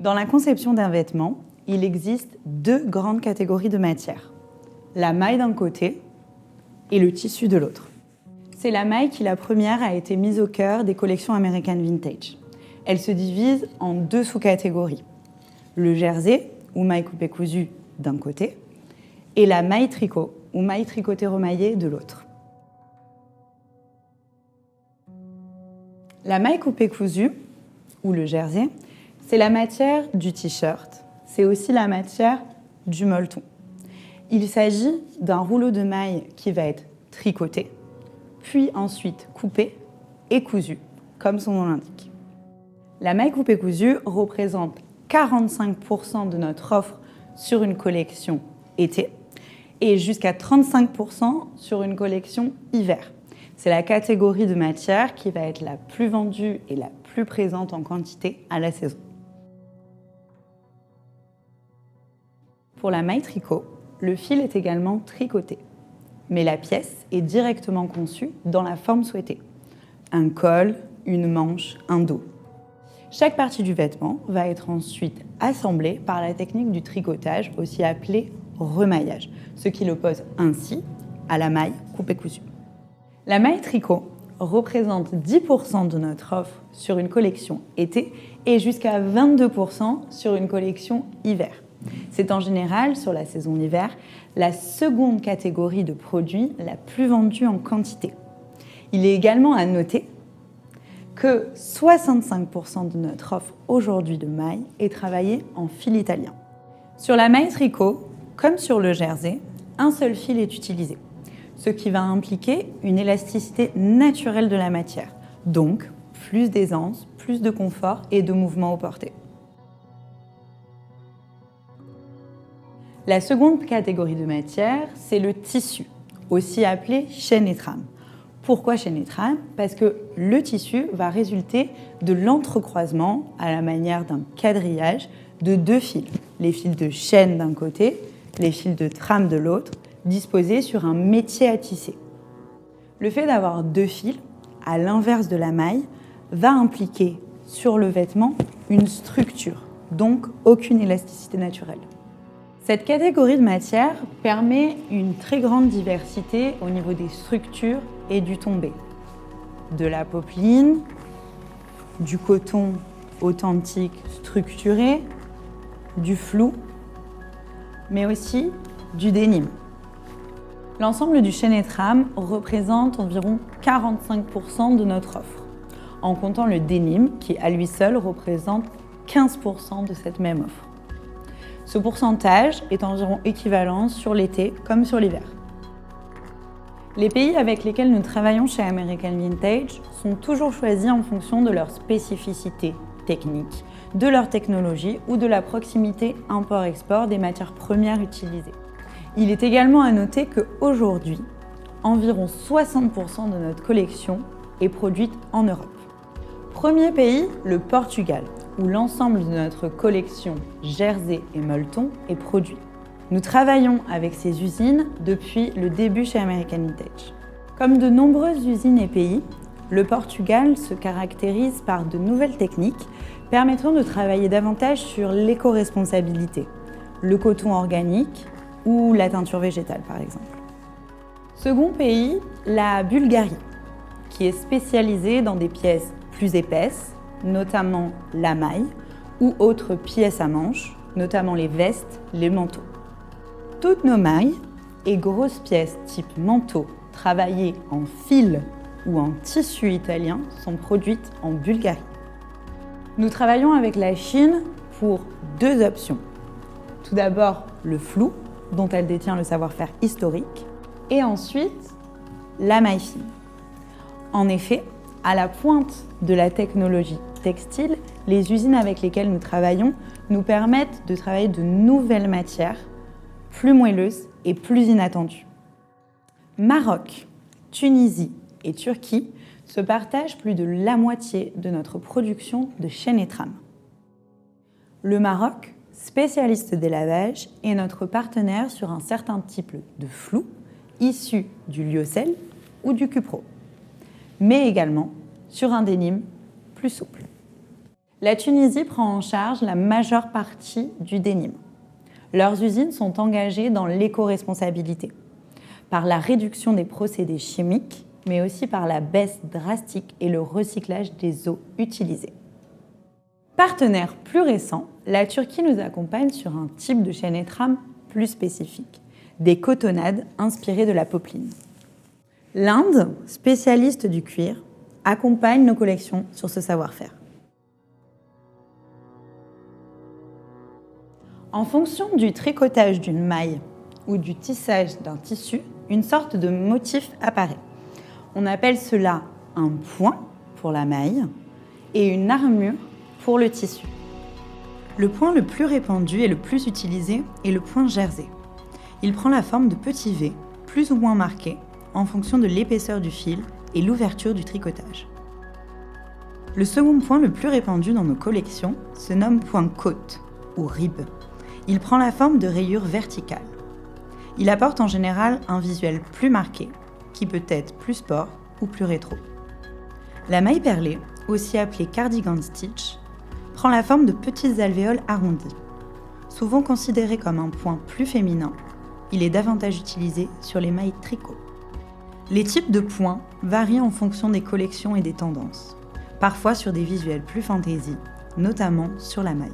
Dans la conception d'un vêtement, il existe deux grandes catégories de matières. La maille d'un côté et le tissu de l'autre. C'est la maille qui, la première, a été mise au cœur des collections American Vintage. Elle se divise en deux sous-catégories. Le jersey, ou maille coupée cousue, d'un côté, et la maille tricot, ou maille tricotée remaillée, de l'autre. La maille coupée cousue, ou le jersey, c'est la matière du t-shirt, c'est aussi la matière du molleton. Il s'agit d'un rouleau de maille qui va être tricoté, puis ensuite coupé et cousu, comme son nom l'indique. La maille coupée cousue représente 45% de notre offre sur une collection été et jusqu'à 35% sur une collection hiver. C'est la catégorie de matière qui va être la plus vendue et la plus présente en quantité à la saison. Pour la maille tricot, le fil est également tricoté, mais la pièce est directement conçue dans la forme souhaitée. Un col, une manche, un dos. Chaque partie du vêtement va être ensuite assemblée par la technique du tricotage, aussi appelée remaillage, ce qui l'oppose ainsi à la maille coupée-cousue. La maille tricot représente 10% de notre offre sur une collection été et jusqu'à 22% sur une collection hiver. C'est en général, sur la saison hiver, la seconde catégorie de produits la plus vendue en quantité. Il est également à noter que 65% de notre offre aujourd'hui de maille est travaillée en fil italien. Sur la maille tricot, comme sur le jersey, un seul fil est utilisé, ce qui va impliquer une élasticité naturelle de la matière, donc plus d'aisance, plus de confort et de mouvement au porté. La seconde catégorie de matière, c'est le tissu, aussi appelé chaîne et trame. Pourquoi chaîne et trame ? Parce que le tissu va résulter de l'entrecroisement, à la manière d'un quadrillage, de deux fils. Les fils de chaîne d'un côté, les fils de trame de l'autre, disposés sur un métier à tisser. Le fait d'avoir deux fils, à l'inverse de la maille, va impliquer sur le vêtement une structure, donc aucune élasticité naturelle. Cette catégorie de matière permet une très grande diversité au niveau des structures et du tombé. De la popeline, du coton authentique structuré, du flou, mais aussi du denim. L'ensemble du chaîne et trame représente environ 45% de notre offre, en comptant le denim qui, à lui seul, représente 15% de cette même offre. Ce pourcentage est environ équivalent sur l'été comme sur l'hiver. Les pays avec lesquels nous travaillons chez American Vintage sont toujours choisis en fonction de leur spécificité technique, de leur technologie ou de la proximité import-export des matières premières utilisées. Il est également à noter qu'aujourd'hui, environ 60% de notre collection est produite en Europe. Premier pays, le Portugal, où l'ensemble de notre collection jersey et molleton est produit. Nous travaillons avec ces usines depuis le début chez American Vintage. Comme de nombreuses usines et pays, le Portugal se caractérise par de nouvelles techniques permettant de travailler davantage sur l'éco-responsabilité, le coton organique ou la teinture végétale par exemple. Second pays, la Bulgarie, qui est spécialisée dans des pièces plus épaisses, notamment la maille, ou autres pièces à manches, notamment les vestes, les manteaux. Toutes nos mailles et grosses pièces type manteau travaillées en fil ou en tissu italien sont produites en Bulgarie. Nous travaillons avec la Chine pour deux options. Tout d'abord, le flou, dont elle détient le savoir-faire historique, et ensuite, la maille fine. En effet, à la pointe de la technologie textile, les usines avec lesquelles nous travaillons nous permettent de travailler de nouvelles matières, plus moelleuses et plus inattendues. Maroc, Tunisie et Turquie se partagent plus de la moitié de notre production de chaîne et trame. Le Maroc, spécialiste des lavages, est notre partenaire sur un certain type de flou issu du lyocell ou du cupro, mais également sur un denim plus souple. La Tunisie prend en charge la majeure partie du denim. Leurs usines sont engagées dans l'éco-responsabilité, par la réduction des procédés chimiques, mais aussi par la baisse drastique et le recyclage des eaux utilisées. Partenaire plus récent, la Turquie nous accompagne sur un type de chaîne et trame plus spécifique, des cotonnades inspirées de la popeline. L'Inde, spécialiste du cuir, accompagne nos collections sur ce savoir-faire. En fonction du tricotage d'une maille ou du tissage d'un tissu, une sorte de motif apparaît. On appelle cela un point pour la maille et une armure pour le tissu. Le point le plus répandu et le plus utilisé est le point jersey. Il prend la forme de petits V, plus ou moins marqués, en fonction de l'épaisseur du fil et l'ouverture du tricotage. Le second point le plus répandu dans nos collections se nomme point côte ou rib. Il prend la forme de rayures verticales. Il apporte en général un visuel plus marqué, qui peut être plus sport ou plus rétro. La maille perlée, aussi appelée cardigan stitch, prend la forme de petites alvéoles arrondies. Souvent considéré comme un point plus féminin, il est davantage utilisé sur les mailles tricot. Les types de points varient en fonction des collections et des tendances, parfois sur des visuels plus fantaisie, notamment sur la maille.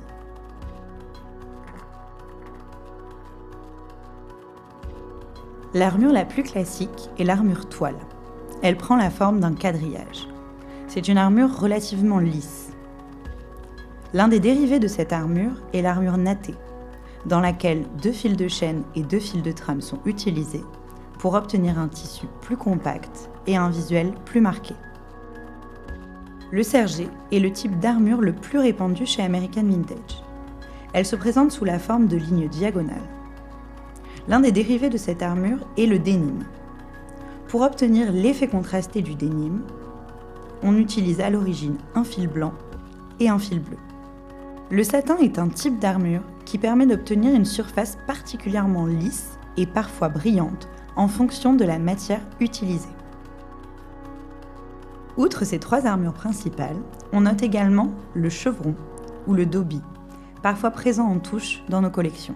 L'armure la plus classique est l'armure toile. Elle prend la forme d'un quadrillage. C'est une armure relativement lisse. L'un des dérivés de cette armure est l'armure nattée, dans laquelle 2 fils de chaîne et 2 fils de trame sont utilisés pour obtenir un tissu plus compact et un visuel plus marqué. Le sergé est le type d'armure le plus répandu chez American Vintage. Elle se présente sous la forme de lignes diagonales. L'un des dérivés de cette armure est le denim. Pour obtenir l'effet contrasté du denim, on utilise à l'origine un fil blanc et un fil bleu. Le satin est un type d'armure qui permet d'obtenir une surface particulièrement lisse et parfois brillante en fonction de la matière utilisée. Outre ces 3 armures principales, on note également le chevron ou le dobby, parfois présent en touche dans nos collections.